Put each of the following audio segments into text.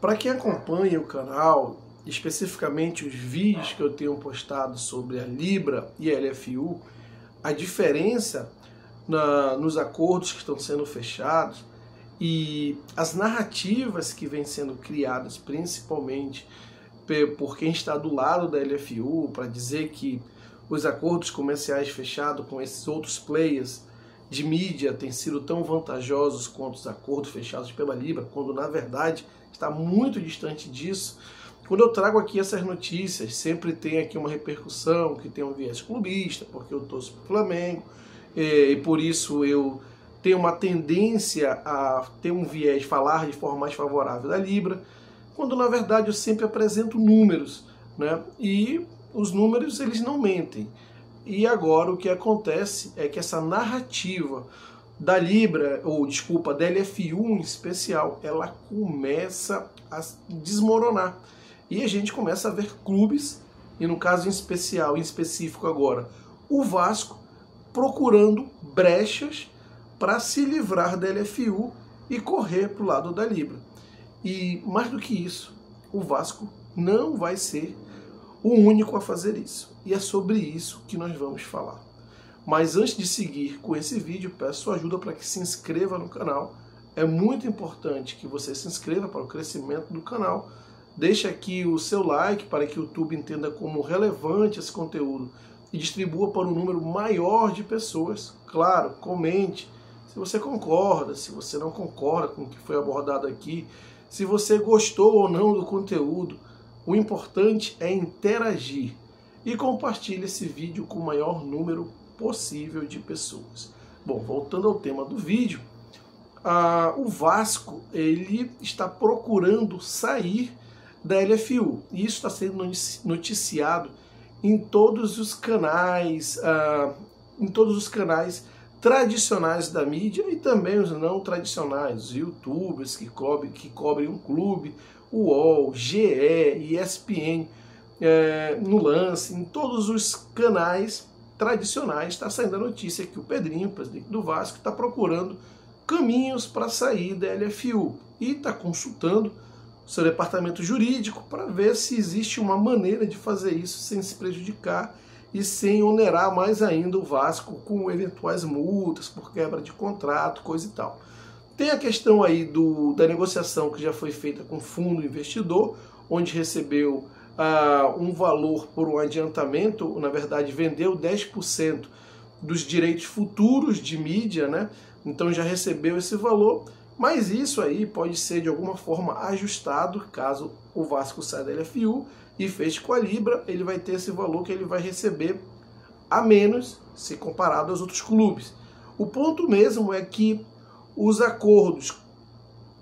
Para quem acompanha o canal, especificamente os vídeos que eu tenho postado sobre a Libra e a LFU, a diferença nos acordos que estão sendo fechados e as narrativas que vêm sendo criadas, principalmente por quem está do lado da LFU, para dizer que os acordos comerciais fechados com esses outros players de mídia têm sido tão vantajosos quanto os acordos fechados pela Libra, quando na verdade está muito distante disso. Quando eu trago aqui essas notícias, sempre tem aqui uma repercussão que tem um viés clubista, porque eu torço para o Flamengo, e por isso eu tenho uma tendência a ter um viés, falar de forma mais favorável da Libra, quando na verdade eu sempre apresento números, né? E os números eles não mentem. E agora o que acontece é que essa narrativa da Libra, ou desculpa, da LFU em especial, ela começa a desmoronar. E a gente começa a ver clubes, e no caso em específico agora, o Vasco, procurando brechas para se livrar da LFU e correr para o lado da Libra. E mais do que isso, o Vasco não vai ser o único a fazer isso. E é sobre isso que nós vamos falar. Mas antes de seguir com esse vídeo, peço sua ajuda para que se inscreva no canal. É muito importante que você se inscreva para o crescimento do canal. Deixe aqui o seu like para que o YouTube entenda como relevante esse conteúdo e distribua para um número maior de pessoas. Claro, comente se você concorda, se você não concorda com o que foi abordado aqui, se você gostou ou não do conteúdo. O importante é interagir e compartilhe esse vídeo com o maior número possível de pessoas. Bom, voltando ao tema do vídeo, o Vasco ele está procurando sair da LFU e isso está sendo noticiado em todos os canais, tradicionais da mídia e também os não tradicionais, os YouTubers que cobrem um clube, o UOL, GE, ESPN, no Lance, em todos os canais tradicionais está saindo a notícia que o Pedrinho, presidente do Vasco, está procurando caminhos para sair da LFU e está consultando o seu departamento jurídico para ver se existe uma maneira de fazer isso sem se prejudicar e sem onerar mais ainda o Vasco com eventuais multas por quebra de contrato, coisa e tal. Tem a questão aí da negociação que já foi feita com o fundo investidor, onde recebeu um valor por um adiantamento, na verdade vendeu 10% dos direitos futuros de mídia, né? Então já recebeu esse valor, mas isso aí pode ser de alguma forma ajustado, caso o Vasco saia da LFU e feche com a Libra, ele vai ter esse valor que ele vai receber a menos se comparado aos outros clubes. O ponto mesmo é que os acordos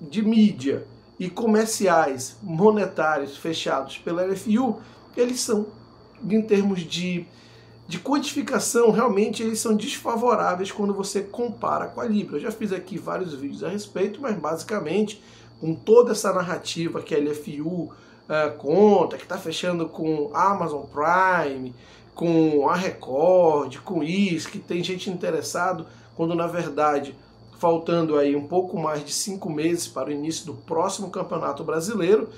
de mídia e comerciais monetários fechados pela LFU, eles são, em termos de quantificação, realmente eles são desfavoráveis quando você compara com a Libra. Eu já fiz aqui vários vídeos a respeito, mas basicamente, com toda essa narrativa que a LFU conta, que está fechando com a Amazon Prime, com a Record, com isso, que tem gente interessado, quando na verdade, faltando aí um pouco mais de 5 meses para o início do próximo Campeonato Brasileiro,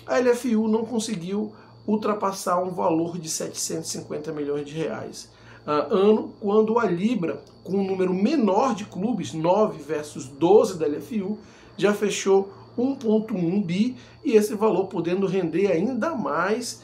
a LFU não conseguiu ultrapassar um valor de 750 milhões de reais ano, quando a Libra, com um número menor de clubes, 9 versus 12 da LFU, já fechou 1,1 bi, e esse valor podendo render ainda mais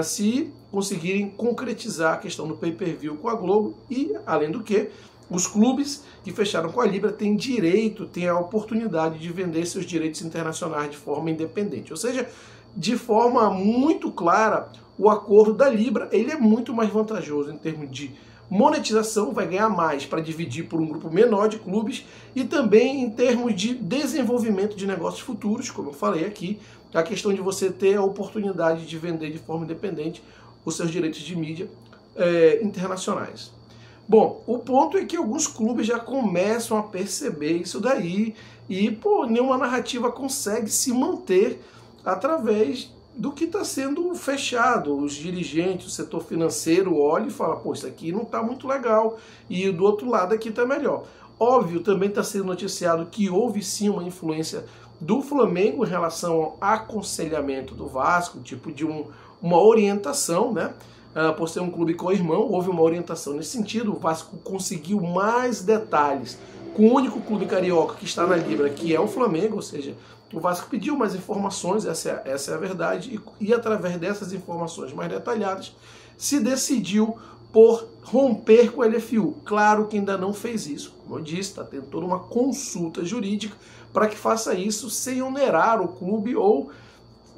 se conseguirem concretizar a questão do pay-per-view com a Globo, e além do que, os clubes que fecharam com a Libra têm a oportunidade de vender seus direitos internacionais de forma independente. Ou seja, de forma muito clara, o acordo da Libra ele é muito mais vantajoso em termos de monetização, vai ganhar mais para dividir por um grupo menor de clubes, e também em termos de desenvolvimento de negócios futuros, como eu falei aqui, a questão de você ter a oportunidade de vender de forma independente os seus direitos de mídia internacionais. Bom, o ponto é que alguns clubes já começam a perceber isso daí e, nenhuma narrativa consegue se manter através do que está sendo fechado. Os dirigentes, o setor financeiro olha e fala, isso aqui não está muito legal e do outro lado aqui está melhor. Óbvio, também está sendo noticiado que houve sim uma influência do Flamengo em relação ao aconselhamento do Vasco, tipo de uma orientação, né? Por ser um clube co-irmão, houve uma orientação nesse sentido. O Vasco conseguiu mais detalhes com o único clube carioca que está na Libra, que é o Flamengo, ou seja, o Vasco pediu mais informações, essa é a verdade, e através dessas informações mais detalhadas, se decidiu por romper com a LFU. Claro que ainda não fez isso, como eu disse, está tendo toda uma consulta jurídica para que faça isso sem onerar o clube ou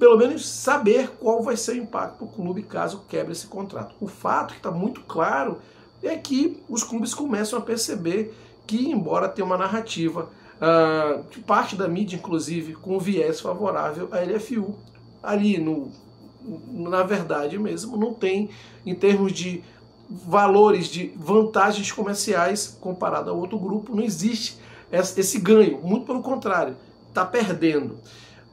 pelo menos saber qual vai ser o impacto para o clube caso quebre esse contrato. O fato que está muito claro é que os clubes começam a perceber que, embora tenha uma narrativa de parte da mídia, inclusive, com viés favorável à LFU, ali, na verdade mesmo, não tem, em termos de valores, de vantagens comerciais comparado a outro grupo, não existe esse ganho, muito pelo contrário, está perdendo.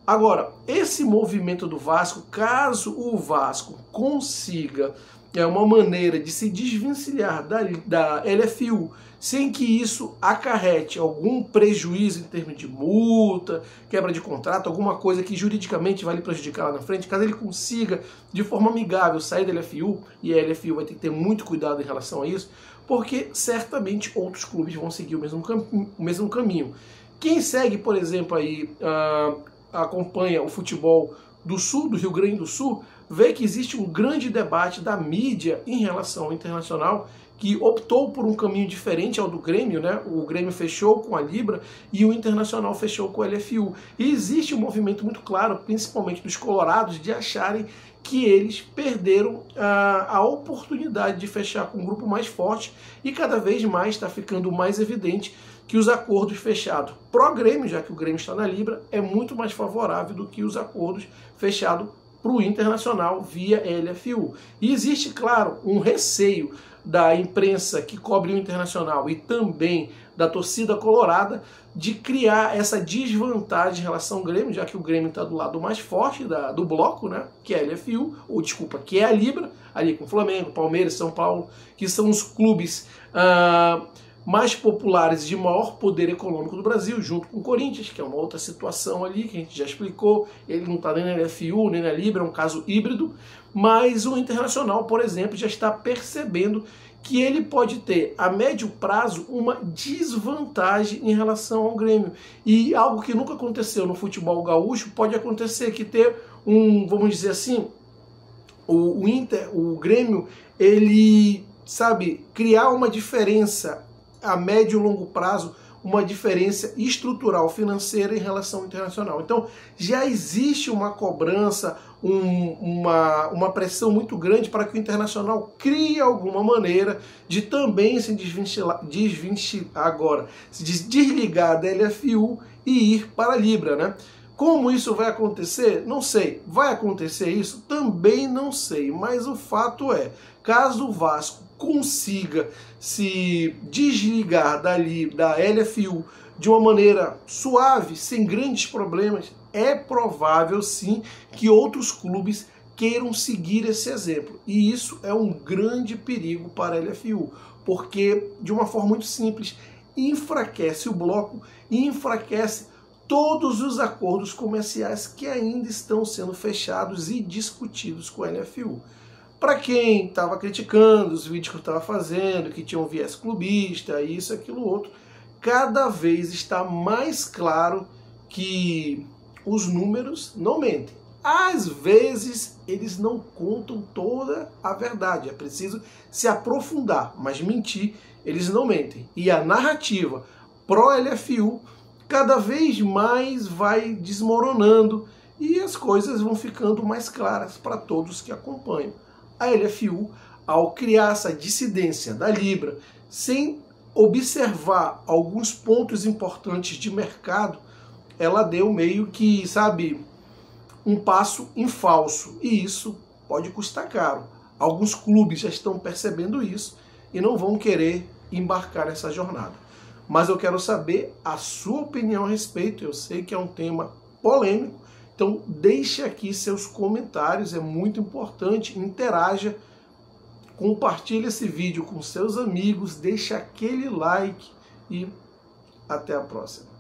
Agora, esse movimento do Vasco, caso o Vasco consiga uma maneira de se desvencilhar da LFU, sem que isso acarrete algum prejuízo em termos de multa, quebra de contrato, alguma coisa que juridicamente vai lhe prejudicar lá na frente, caso ele consiga, de forma amigável, sair da LFU, e a LFU vai ter que ter muito cuidado em relação a isso, porque certamente outros clubes vão seguir o mesmo caminho. Quem segue, por exemplo, aí, acompanha o futebol do Sul, do Rio Grande do Sul, vê que existe um grande debate da mídia em relação ao Internacional, que optou por um caminho diferente ao do Grêmio, né? O Grêmio fechou com a Libra e o Internacional fechou com a LFU. E existe um movimento muito claro, principalmente dos colorados, de acharem que eles perderam a oportunidade de fechar com um grupo mais forte, e cada vez mais está ficando mais evidente que os acordos fechados pró-Grêmio, já que o Grêmio está na Libra, é muito mais favorável do que os acordos fechados para o Internacional via LFU. E existe, claro, um receio da imprensa que cobre o Internacional e também da torcida colorada de criar essa desvantagem em relação ao Grêmio, já que o Grêmio está do lado mais forte do bloco, né, que é a LFU, ou desculpa, que é a Libra, ali com Flamengo, Palmeiras, São Paulo, que são os clubes mais populares de maior poder econômico do Brasil, junto com o Corinthians, que é uma outra situação ali, que a gente já explicou, ele não está nem na LFU, nem na Libra, é um caso híbrido, mas o Internacional, por exemplo, já está percebendo que ele pode ter, a médio prazo, uma desvantagem em relação ao Grêmio. E algo que nunca aconteceu no futebol gaúcho, pode acontecer, que ter vamos dizer assim, o Grêmio, ele, sabe, criar uma diferença a médio e longo prazo, uma diferença estrutural financeira em relação ao Internacional. Então, já existe uma cobrança, uma pressão muito grande para que o Internacional crie alguma maneira de também se desligar da LFU e ir para a Libra, né? Como isso vai acontecer? Não sei. Vai acontecer isso? Também não sei. Mas o fato é, caso o Vasco consiga se desligar da LFU de uma maneira suave, sem grandes problemas, é provável sim que outros clubes queiram seguir esse exemplo. E isso é um grande perigo para a LFU, porque, de uma forma muito simples, enfraquece o bloco e enfraquece todos os acordos comerciais que ainda estão sendo fechados e discutidos com a LFU. Para quem estava criticando os vídeos que eu estava fazendo, que tinham viés clubista, isso, aquilo, outro, cada vez está mais claro que os números não mentem. Às vezes eles não contam toda a verdade, é preciso se aprofundar, mas mentir eles não mentem. E a narrativa pró-LFU cada vez mais vai desmoronando e as coisas vão ficando mais claras para todos que acompanham. A LFU, ao criar essa dissidência da Libra, sem observar alguns pontos importantes de mercado, ela deu meio que, sabe, um passo em falso. E isso pode custar caro. Alguns clubes já estão percebendo isso e não vão querer embarcar nessa jornada. Mas eu quero saber a sua opinião a respeito. Eu sei que é um tema polêmico, então deixe aqui seus comentários, é muito importante, interaja, compartilhe esse vídeo com seus amigos, deixe aquele like e até a próxima.